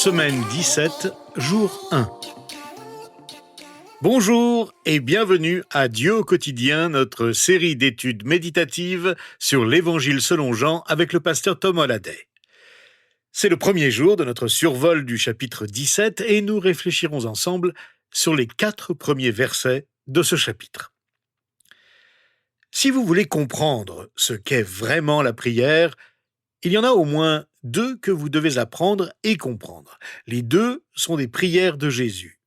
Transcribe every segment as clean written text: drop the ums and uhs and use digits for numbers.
Semaine 17, jour 1. Bonjour et bienvenue à Dieu au quotidien, notre série d'études méditatives sur l'Évangile selon Jean avec le pasteur Tom Holliday. C'est le premier jour de notre survol du chapitre 17 et nous réfléchirons ensemble sur les 4 premiers versets de ce chapitre. Si vous voulez comprendre ce qu'est vraiment la prière, il y en a au moins 2 que vous devez apprendre et comprendre. Les 2 sont des prières de Jésus.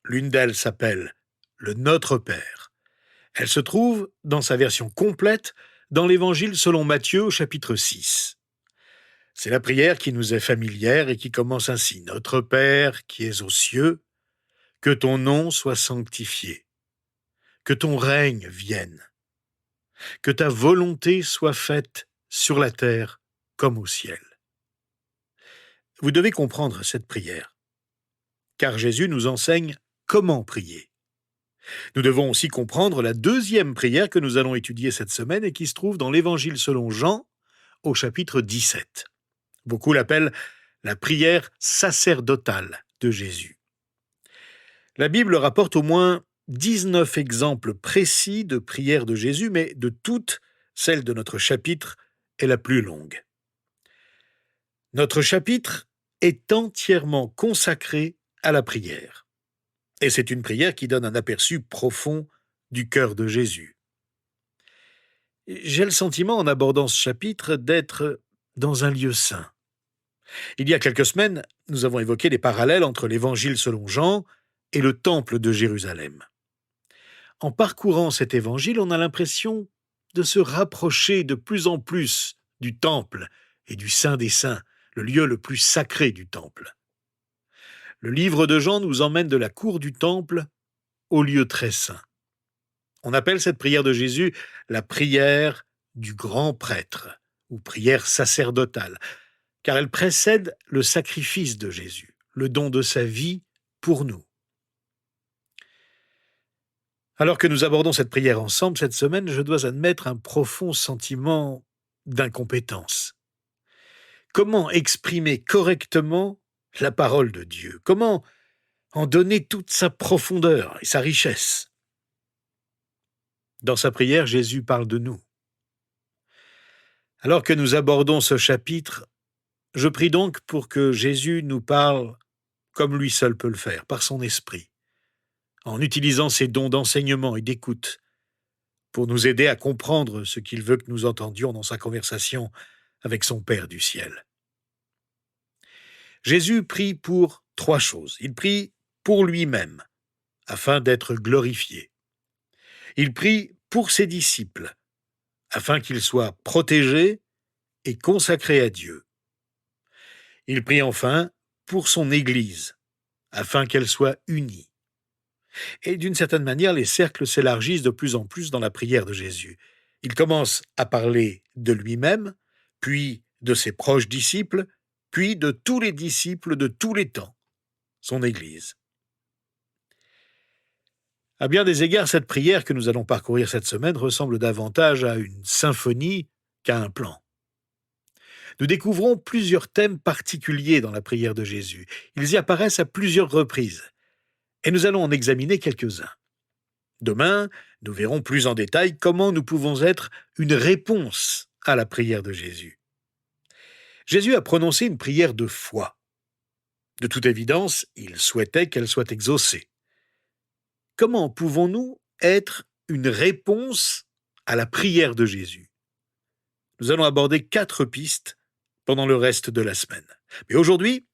L'une d'elles s'appelle le Notre Père. Elle se trouve dans sa version complète dans l'Évangile selon Matthieu au chapitre 6. C'est la prière qui nous est familière et qui commence ainsi. Notre Père qui es aux cieux, que ton nom soit sanctifié, que ton règne vienne, que ta volonté soit faite sur la terre comme au ciel. Vous devez comprendre cette prière, car Jésus nous enseigne comment prier. Nous devons aussi comprendre la deuxième prière que nous allons étudier cette semaine et qui se trouve dans l'Évangile selon Jean au chapitre 17. Beaucoup l'appellent la prière sacerdotale de Jésus. La Bible rapporte au moins 19 exemples précis de prières de Jésus, mais de toutes, celle de notre chapitre est la plus longue. Notre chapitre est entièrement consacré à la prière. Et c'est une prière qui donne un aperçu profond du cœur de Jésus. J'ai le sentiment, en abordant ce chapitre, d'être dans un lieu saint. Il y a quelques semaines, nous avons évoqué les parallèles entre l'Évangile selon Jean et le Temple de Jérusalem. En parcourant cet Évangile, on a l'impression de se rapprocher de plus en plus du Temple et du Saint des Saints, le lieu le plus sacré du Temple. Le livre de Jean nous emmène de la cour du Temple au lieu très saint. On appelle cette prière de Jésus la prière du grand prêtre, ou prière sacerdotale, car elle précède le sacrifice de Jésus, le don de sa vie pour nous. Alors que nous abordons cette prière ensemble cette semaine, je dois admettre un profond sentiment d'incompétence. Comment exprimer correctement la parole de Dieu? Comment en donner toute sa profondeur et sa richesse? Dans sa prière, Jésus parle de nous. Alors que nous abordons ce chapitre, je prie donc pour que Jésus nous parle comme lui seul peut le faire, par son esprit, en utilisant ses dons d'enseignement et d'écoute, pour nous aider à comprendre ce qu'il veut que nous entendions dans sa conversation avec son Père du ciel. Jésus prie pour 3 choses. Il prie pour lui-même, afin d'être glorifié. Il prie pour ses disciples, afin qu'ils soient protégés et consacrés à Dieu. Il prie enfin pour son Église, afin qu'elle soit unie. Et d'une certaine manière, les cercles s'élargissent de plus en plus dans la prière de Jésus. Il commence à parler de lui-même, puis de ses proches disciples, puis de tous les disciples de tous les temps, son Église. À bien des égards, cette prière que nous allons parcourir cette semaine ressemble davantage à une symphonie qu'à un plan. Nous découvrons plusieurs thèmes particuliers dans la prière de Jésus. Ils y apparaissent à plusieurs reprises, et nous allons en examiner quelques-uns. Demain, nous verrons plus en détail comment nous pouvons être une réponse à la prière de Jésus. Jésus a prononcé une prière de foi. De toute évidence, il souhaitait qu'elle soit exaucée. Comment pouvons-nous être une réponse à la prière de Jésus? Nous allons aborder 4 pistes pendant le reste de la semaine. Mais aujourd'hui,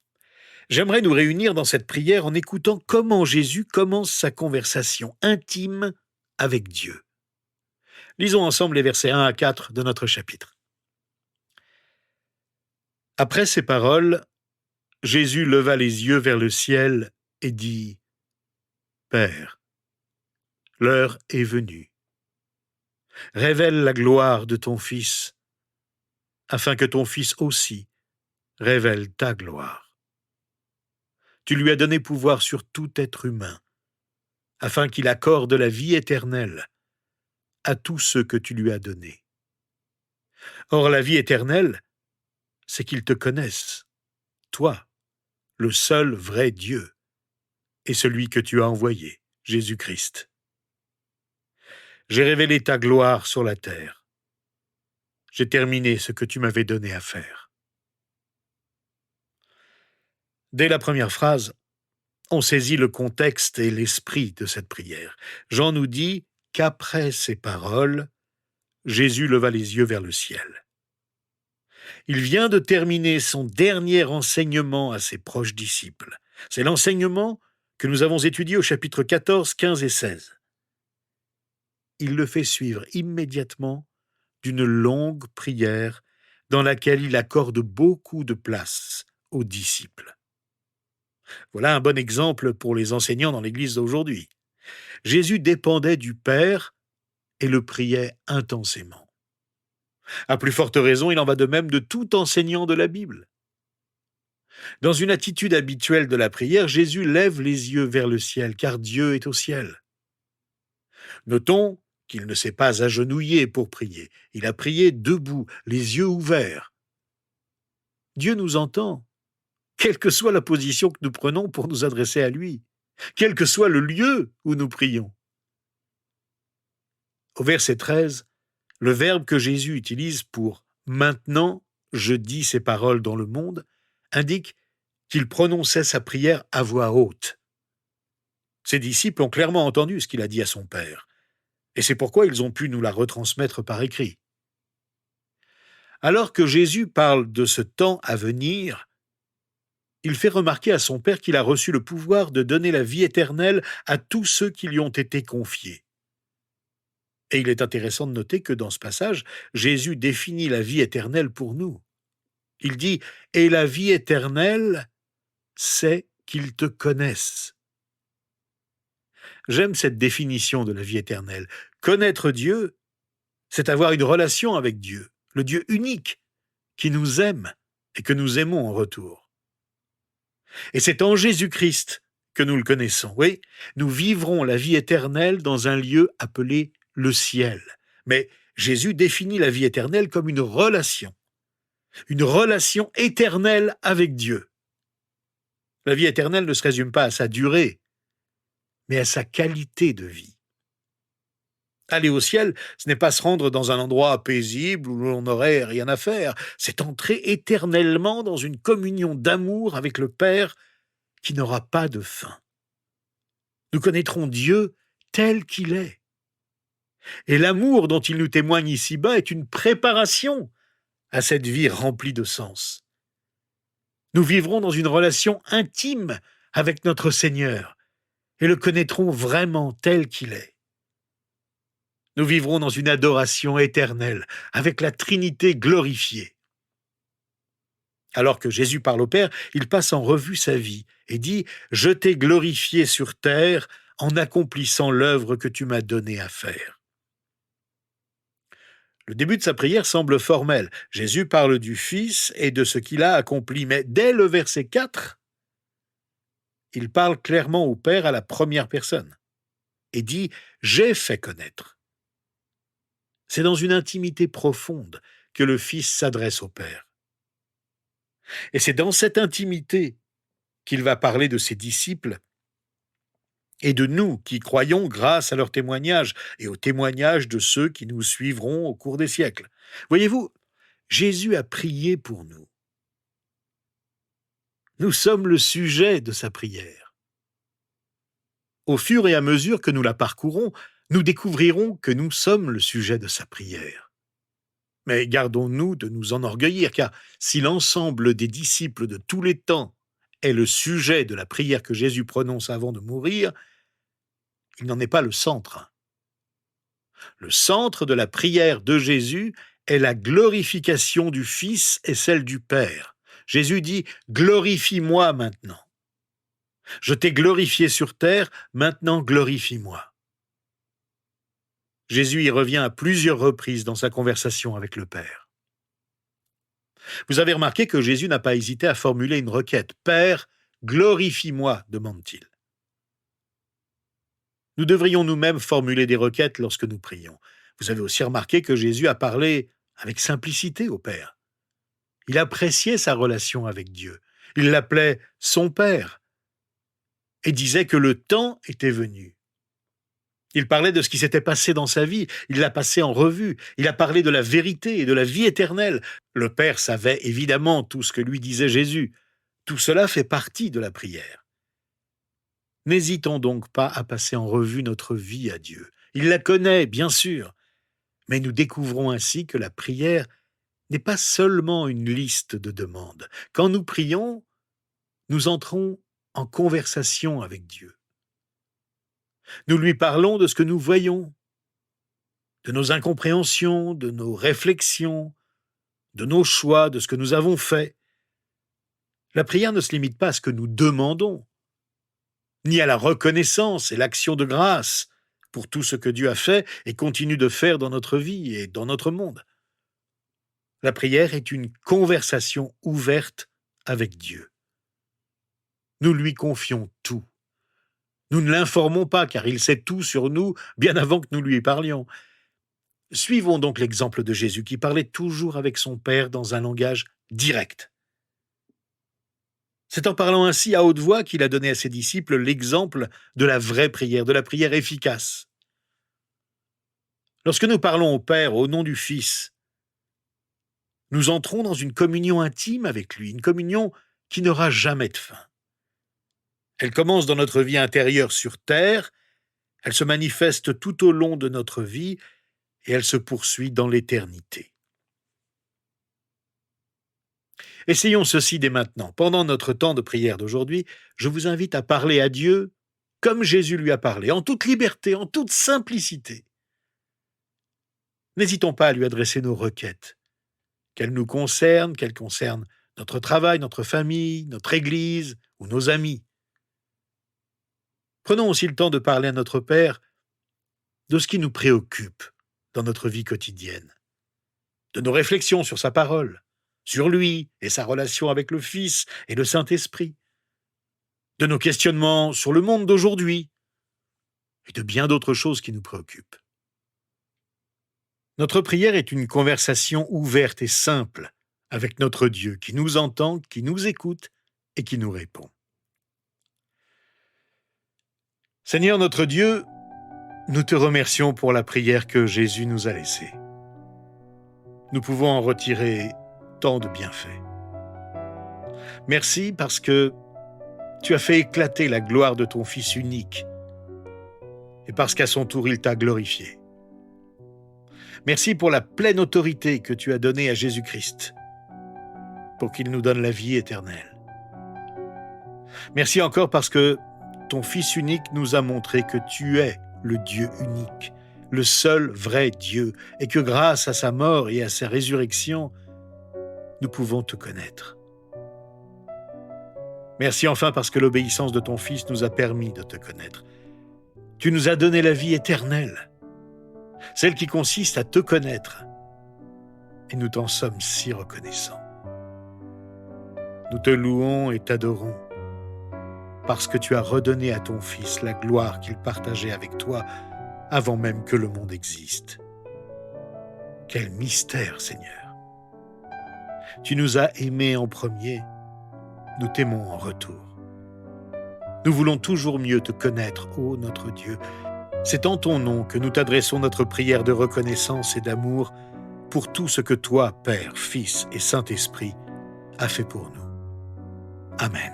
j'aimerais nous réunir dans cette prière en écoutant comment Jésus commence sa conversation intime avec Dieu. Lisons ensemble les versets 1 à 4 de notre chapitre. Après ces paroles, Jésus leva les yeux vers le ciel et dit : « Père, l'heure est venue. Révèle la gloire de ton Fils, afin que ton Fils aussi révèle ta gloire. Tu lui as donné pouvoir sur tout être humain, afin qu'il accorde la vie éternelle à tous ceux que tu lui as donnés. Or, la vie éternelle, c'est qu'ils te connaissent, toi, le seul vrai Dieu, et celui que tu as envoyé, Jésus-Christ. J'ai révélé ta gloire sur la terre. J'ai terminé ce que tu m'avais donné à faire. Dès la première phrase, on saisit le contexte et l'esprit de cette prière. Jean nous dit qu'après ces paroles, Jésus leva les yeux vers le ciel. Il vient de terminer son dernier enseignement à ses proches disciples. C'est l'enseignement que nous avons étudié au chapitre 14, 15 et 16. Il le fait suivre immédiatement d'une longue prière dans laquelle il accorde beaucoup de place aux disciples. Voilà un bon exemple pour les enseignants dans l'Église d'aujourd'hui. Jésus dépendait du Père et le priait intensément. À plus forte raison, il en va de même de tout enseignant de la Bible. Dans une attitude habituelle de la prière, Jésus lève les yeux vers le ciel, car Dieu est au ciel. Notons qu'il ne s'est pas agenouillé pour prier. Il a prié debout, les yeux ouverts. Dieu nous entend, quelle que soit la position que nous prenons pour nous adresser à lui, quel que soit le lieu où nous prions. Au verset 13, le verbe que Jésus utilise pour « maintenant, je dis ces paroles dans le monde » indique qu'il prononçait sa prière à voix haute. Ses disciples ont clairement entendu ce qu'il a dit à son Père, et c'est pourquoi ils ont pu nous la retransmettre par écrit. Alors que Jésus parle de ce temps à venir, il fait remarquer à son Père qu'il a reçu le pouvoir de donner la vie éternelle à tous ceux qui lui ont été confiés. Et il est intéressant de noter que dans ce passage, Jésus définit la vie éternelle pour nous. Il dit « Et la vie éternelle, c'est qu'ils te connaissent ». J'aime cette définition de la vie éternelle. Connaître Dieu, c'est avoir une relation avec Dieu, le Dieu unique, qui nous aime et que nous aimons en retour. Et c'est en Jésus-Christ que nous le connaissons. Oui, nous vivrons la vie éternelle dans un lieu appelé le ciel. Mais Jésus définit la vie éternelle comme une relation éternelle avec Dieu. La vie éternelle ne se résume pas à sa durée, mais à sa qualité de vie. Aller au ciel, ce n'est pas se rendre dans un endroit paisible où l'on n'aurait rien à faire, c'est entrer éternellement dans une communion d'amour avec le Père qui n'aura pas de fin. Nous connaîtrons Dieu tel qu'il est. Et l'amour dont il nous témoigne ici-bas est une préparation à cette vie remplie de sens. Nous vivrons dans une relation intime avec notre Seigneur et le connaîtrons vraiment tel qu'il est. Nous vivrons dans une adoration éternelle avec la Trinité glorifiée. Alors que Jésus parle au Père, il passe en revue sa vie et dit « Je t'ai glorifié sur terre en accomplissant l'œuvre que tu m'as donné à faire. » Le début de sa prière semble formel. Jésus parle du Fils et de ce qu'il a accompli, mais dès le verset 4, il parle clairement au Père à la première personne et dit « J'ai fait connaître ». C'est dans une intimité profonde que le Fils s'adresse au Père. Et c'est dans cette intimité qu'il va parler de ses disciples et de nous qui croyons grâce à leur témoignage et au témoignage de ceux qui nous suivront au cours des siècles. Voyez-vous, Jésus a prié pour nous. Nous sommes le sujet de sa prière. Au fur et à mesure que nous la parcourons, nous découvrirons que nous sommes le sujet de sa prière. Mais gardons-nous de nous enorgueillir, car si l'ensemble des disciples de tous les temps est le sujet de la prière que Jésus prononce avant de mourir, il n'en est pas le centre. Le centre de la prière de Jésus est la glorification du Fils et celle du Père. Jésus dit « Glorifie-moi maintenant. Je t'ai glorifié sur terre, maintenant glorifie-moi. » Jésus y revient à plusieurs reprises dans sa conversation avec le Père. Vous avez remarqué que Jésus n'a pas hésité à formuler une requête. « Père, glorifie-moi » demande-t-il. Nous devrions nous-mêmes formuler des requêtes lorsque nous prions. Vous avez aussi remarqué que Jésus a parlé avec simplicité au Père. Il appréciait sa relation avec Dieu. Il l'appelait son Père et disait que le temps était venu. Il parlait de ce qui s'était passé dans sa vie, il l'a passé en revue, il a parlé de la vérité et de la vie éternelle. Le Père savait évidemment tout ce que lui disait Jésus. Tout cela fait partie de la prière. N'hésitons donc pas à passer en revue notre vie à Dieu. Il la connaît, bien sûr, mais nous découvrons ainsi que la prière n'est pas seulement une liste de demandes. Quand nous prions, nous entrons en conversation avec Dieu. Nous lui parlons de ce que nous voyons, de nos incompréhensions, de nos réflexions, de nos choix, de ce que nous avons fait. La prière ne se limite pas à ce que nous demandons, ni à la reconnaissance et l'action de grâce pour tout ce que Dieu a fait et continue de faire dans notre vie et dans notre monde. La prière est une conversation ouverte avec Dieu. Nous lui confions tout. Nous ne l'informons pas car il sait tout sur nous bien avant que nous lui parlions. Suivons donc l'exemple de Jésus qui parlait toujours avec son Père dans un langage direct. C'est en parlant ainsi à haute voix qu'il a donné à ses disciples l'exemple de la vraie prière, de la prière efficace. Lorsque nous parlons au Père au nom du Fils, nous entrons dans une communion intime avec lui, une communion qui n'aura jamais de fin. Elle commence dans notre vie intérieure sur terre, elle se manifeste tout au long de notre vie et elle se poursuit dans l'éternité. Essayons ceci dès maintenant. Pendant notre temps de prière d'aujourd'hui, je vous invite à parler à Dieu comme Jésus lui a parlé, en toute liberté, en toute simplicité. N'hésitons pas à lui adresser nos requêtes, qu'elles nous concernent, qu'elles concernent notre travail, notre famille, notre Église ou nos amis. Prenons aussi le temps de parler à notre Père de ce qui nous préoccupe dans notre vie quotidienne, de nos réflexions sur sa parole, sur lui et sa relation avec le Fils et le Saint-Esprit, de nos questionnements sur le monde d'aujourd'hui et de bien d'autres choses qui nous préoccupent. Notre prière est une conversation ouverte et simple avec notre Dieu qui nous entend, qui nous écoute et qui nous répond. Seigneur notre Dieu, nous te remercions pour la prière que Jésus nous a laissée. Nous pouvons en retirer tant de bienfaits. Merci parce que tu as fait éclater la gloire de ton Fils unique et parce qu'à son tour il t'a glorifié. Merci pour la pleine autorité que tu as donnée à Jésus-Christ pour qu'il nous donne la vie éternelle. Merci encore parce que ton Fils unique nous a montré que tu es le Dieu unique, le seul vrai Dieu, et que grâce à sa mort et à sa résurrection, nous pouvons te connaître. Merci enfin parce que l'obéissance de ton Fils nous a permis de te connaître. Tu nous as donné la vie éternelle, celle qui consiste à te connaître, et nous t'en sommes si reconnaissants. Nous te louons et t'adorons, parce que tu as redonné à ton Fils la gloire qu'il partageait avec toi avant même que le monde existe. Quel mystère, Seigneur! Tu nous as aimés en premier, nous t'aimons en retour. Nous voulons toujours mieux te connaître, ô notre Dieu. C'est en ton nom que nous t'adressons notre prière de reconnaissance et d'amour pour tout ce que toi, Père, Fils et Saint-Esprit, as fait pour nous. Amen.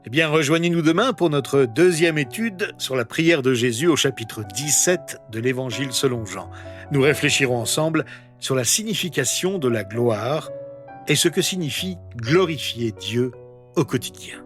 Eh bien, rejoignez-nous demain pour notre deuxième étude sur la prière de Jésus au chapitre 17 de l'Évangile selon Jean. Nous réfléchirons ensemble sur la signification de la gloire et ce que signifie glorifier Dieu au quotidien.